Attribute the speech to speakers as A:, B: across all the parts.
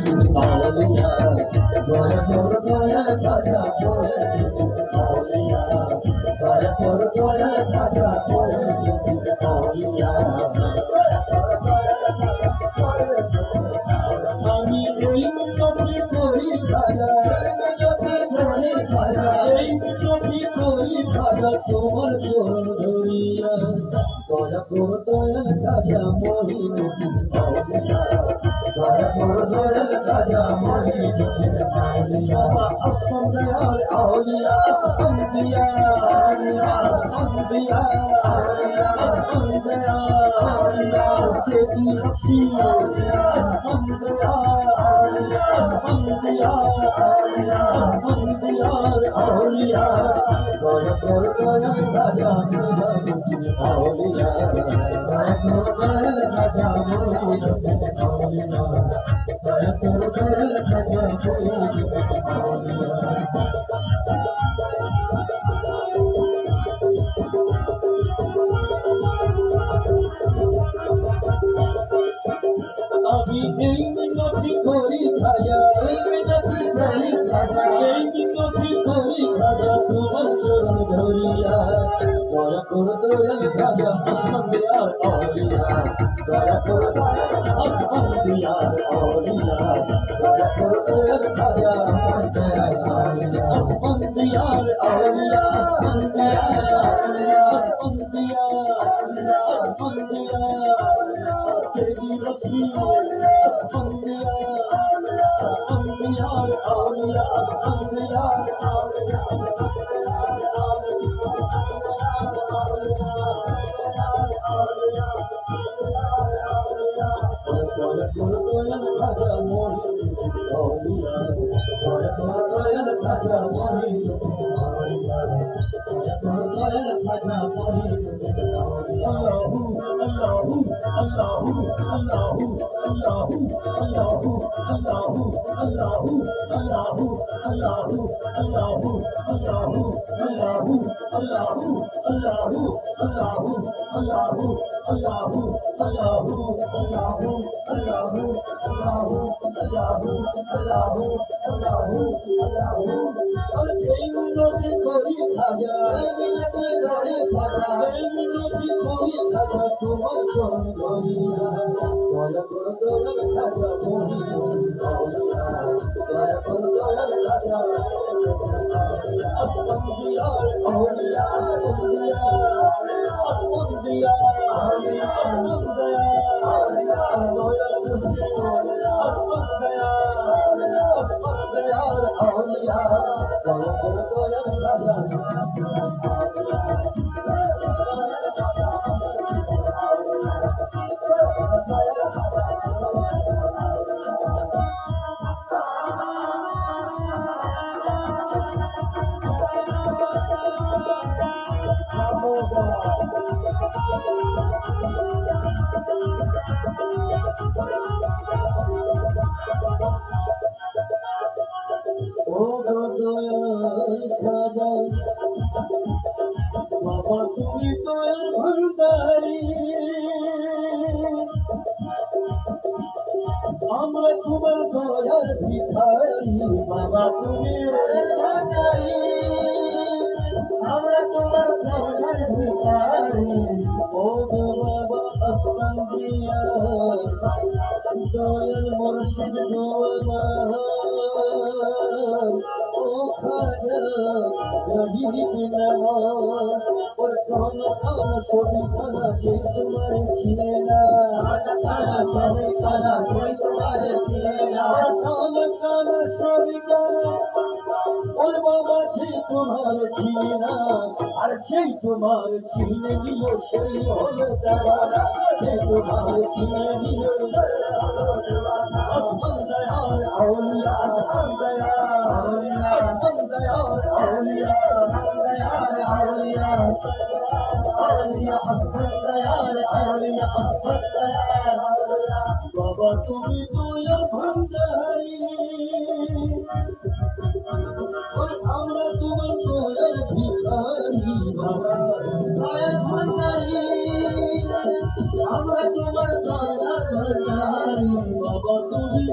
A: আউলিয়া দয়া কর দয়া খাজা আউলিয়া দয়া কর দয়া খাজা আউলিয়া আমি এই মিনতি করি খাজা এই মিনতি করি খাজা তোমার চরণ ধরিয়া দয়া কর দয়া খাজা মহিনুদ্দিন আউলিয়া দয়া কর দয়া খাজা মহিনুদ্দিন আউলিয়া আসমান দয়াল আউলিয়া আম্বিয়া আউলিয়া আম্বিয়া আউলিয়া আম্বিয়া আউলিয়া তেরি বখশি আউলিয়া আম্বিয়া আউলিয়া আম্বিয়া আউলিয়া আম্বিয়া আউলিয়া দয়া কর দয়া খাজা মহিনুদ্দিন আউলিয়া দয়া কর দয়া খাজা মহিনুদ্দিন আউলিয়া দয়া কর দয়া খাজা মহিনুদ্দিন আউলিয়া আমি এই মিনতি করি খাজা এই মিনতি করি খাজা এই মিনতি করি খাজা তোমার চরণ ধরিয়া দয়া কর দয়াল খাজা আসমান দিয়ার আউলিয়া দয়া কর আসমান দিয়ার আউলিয়া দয়া কর দয়াল খাজা আসমান দিয়ার আউলিয়া আসমান দিয়ার আউলিয়া আসমান দিয়ার আউলিয়া আসমান দিয়ার আউলিয়া আসমান দিয়ার আউলিয়া তেরি বখশি বাবা তুমি দয়ার ভান্ডারী আমরা তোমার দয়ার ভিখারি বাবা তুমি ভান্ডারী আমরা তোমার দয়ার ভিখারি ও গো বাবা আসমান দিয়া দয়াল মুর্শিদ গোয়া ও খাজা রবি বিনা और कौन कौन सोभी खाना जे तुम्हारे छीना खाना सोभी खाना जे तुम्हारे छीना कौन कौन सोभी खाना और बाबा जे तुम्हारे छीना और जे तुम्हारे छीने दियो सही होलो दवाना जे तुम्हारे छीने दियो असमान दयाल औलिया असमान दयाल औलिया असमान दयाल औलिया असमान दयाल औलिया बाबा তুমি দয়ার ভান্ডারী আমরা তোমার দয়ার ভিখারি বাবা দয়ার ভান্ডারী আমরা তোমার দয়ার ভান্ডারী বাবা তুমি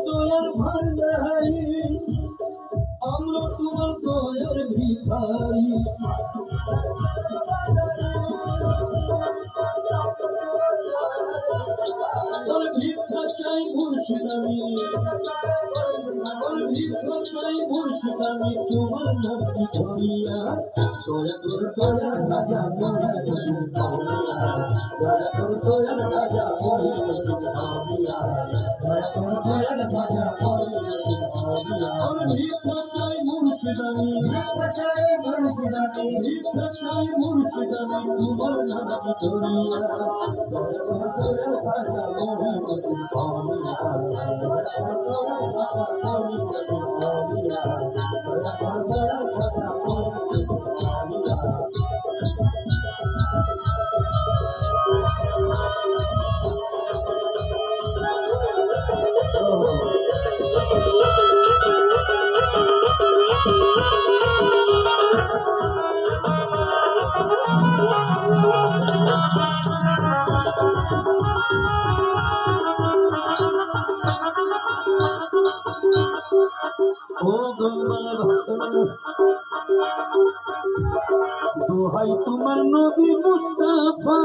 A: ভিক্ষা চাই মুর্শিদ আমি তোমার নামটি ধরিয়া দয়া করে দয়ার রাজা মরি দয়া করে দয়ার রাজা মরি দয়া করে দয়ার রাজা মরি ভিক্ষা চাই মুর্শিদ আমি ভিক্ষা চাই মুর্শিদ আমি ভিক্ষা চাই মুর্শিদ আমি তোমার নামটি ধরিয়া দয়া করে দয়ার রাজা মরি দোহাই তোমার নবী মুস্তাফা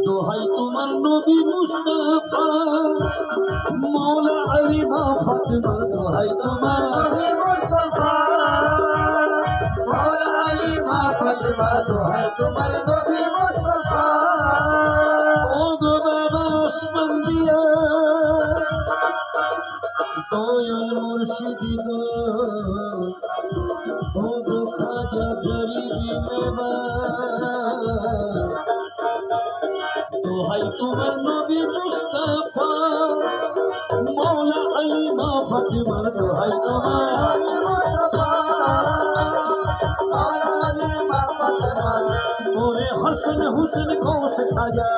A: দোহাই তোমার নবী মুস্তাফা মৌলা আলী মা ফাতেমা দোহাই তোমার নবী মুস্তাফা মৌলা আলী মা ফাতেমা দোহাই তোমার নবী মুস্তাফা ও গো বাবা আসমান দিয়া দয়াল মুর্শিদি গো ও গো খাজা গরিবি মেবা দোহাই তোমার নবী মুস্তাফা মৌলা আলী মা ফাতেমার দোহাই তোমার ওরে হাসান হুসেন কৌশ খাজা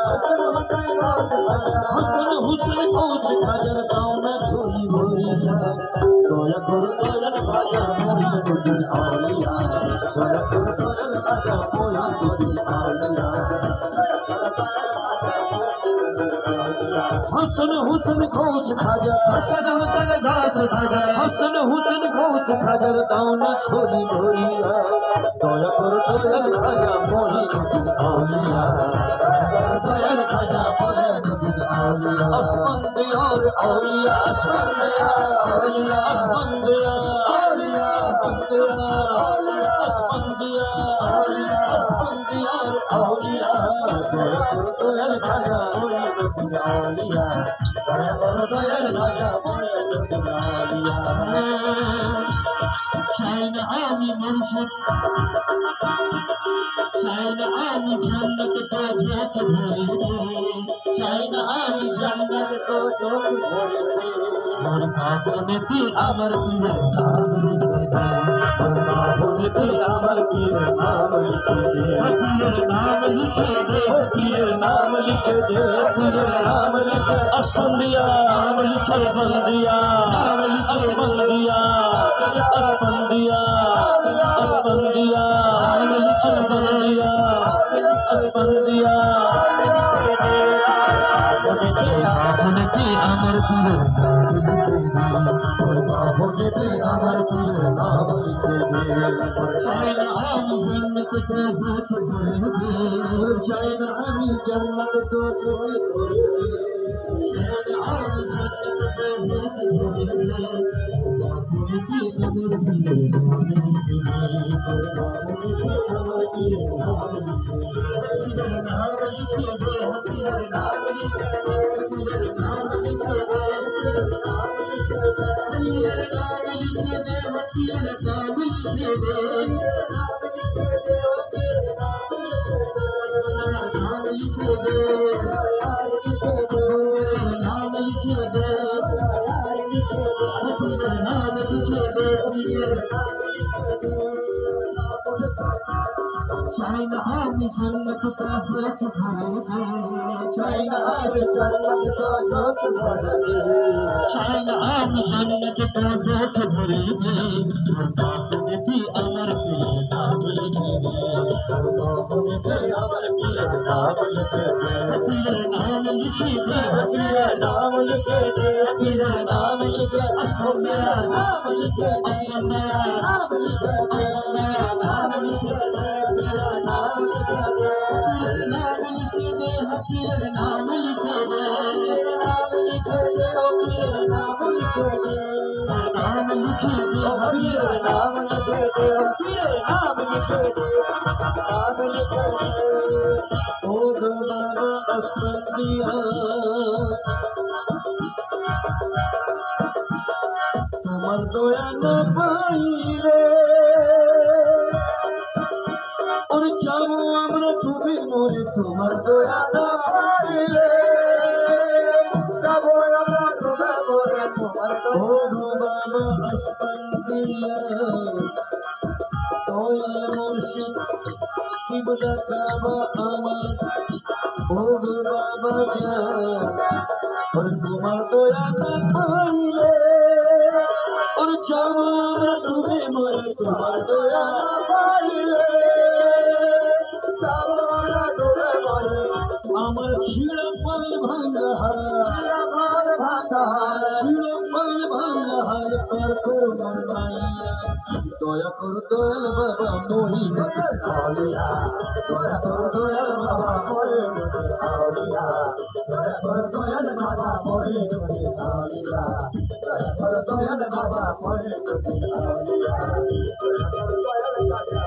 A: হাসান হুসেন কৌশ খাজার গাওনা ঝুলি ভরিয়া দয়া করে দয়াল খাজা মহিনুদ্দিন আউলিয়া দয়া করে দয়াল খাজা মহিনুদ্দিন আউলিয়া হাসান হুসেন কৌশ খাজা হাসান হুসেন কৌশ খাজার গাওনা ঝুলি ভরিয়া দয়া করে দয়াল খাজা মহিনুদ্দিন আউলিয়া দয়াল খাজা মহিনুদ্দিন আউলিয়া আসমান দিয়ার আউলিয়া আসমান দিয়ার আউলিয়া আসমান দিয়ার আউলিয়া আসমান দিয়ার আউলিয়া আসমান দিয়ার আউলিয়া দয়া করে দয়াল খাজা মহিনুদ্দিন আউলিয়া দয়া করে দয়াল খাজা মহিনুদ্দিন আউলিয়া শাইন আমি মুর্শিদ শাইন আমি জান্নাত তো ঝোঁক ভরে শাইন আমি জান্নাত তো ঝোঁক ভরে মোর পাবনেতে আমার পীরের নাম লিখে দে মোর পাবনেতে আমার পীরের নাম লিখে দে পীরের নাম লিখে দে পীরের নাম লিখে দে পীরের নাম লিখে আসফন্দিয়া নাম লিখে বন্দিয়া নাম লিখে বন্দিয়া আসফন্দিয়া আসফন্দিয়া নাম লিখে বন্দিয়া আসফন্দিয়া আপনেতে আমার পীরের আপনেতে আমার পীরের নাম লিখে দে শাইন আমি জান্নাত তো ঝোঁক ভরে দে শাইন আমি জান্নাত তো ঝোঁক ভরে দে শাইন আমি জান্নাত তো ঝোঁক ভরে দে আপনেতে আমার পীরের নাম লিখে দে আপনেতে আমার পীরের নাম লিখে দে পীরের নাম লিখে দে পীরের নাম লিখে দে পীরের নাম লিখে দে পীরের নাম লিখে দে পীরের নাম লিখে দে नाम लिखे दे नाम लिखे दे नाम लिखे दे शाइन आमी जन्नत का ज़ोक भरे दे शाइन आमी जन्नत का ज़ोक भरे दे शाइन आमी जन्नत का ज़ोक भरे दे बाप ने भी अमर के नाम लिखे दे बाप ने भी अमर नाम लिखे दे तेरा नाम लिखे दे तेरा नाम लिखे दे तेरा नाम लिखे तेरा नाम लिखे दे तेरा नाम लिखे दे तेरा नाम लिखे दे तेरा नाम लिखे दे तेरा नाम लिखे दे तेरा नाम लिखे दे तेरा नाम लिखे दे तेरा नाम लिखे दे नाम लिखे दे तेरा नाम लिखे दे तेरा नाम लिखे दे नाम लिखे दे ओ बाबा अस्पंदिया তোমার দয়া না পাইলে ওর চাবো আমরা ডুবে মরে তোমার দয়া না পাইলে যাবো আমরা ডুবে মরে তোমার বাবা আসপান্দিয়া দয়াল মুর্শিদ কিবলা কাবা আমার ও বাবা জান और तुम्हार दया ना पाइले और चावल डूबे मरे तुम्हार दया ना पाइले चावल डूबे मरे আমার শিরফল ভাঙা শিরফল ভাঙা শিরফল ভাঙা হাল পার করো মাইয়া দয়া কর দয়াল বাবা মহিমা আলিয়া দয়া কর দয়াল বাবা মহিমা আলিয়া দয়া কর দয়াল বাবা মহিমা আলিয়া দয়া কর দয়াল বাবা মহিমা আলিয়া দয়া কর দয়াল বাবা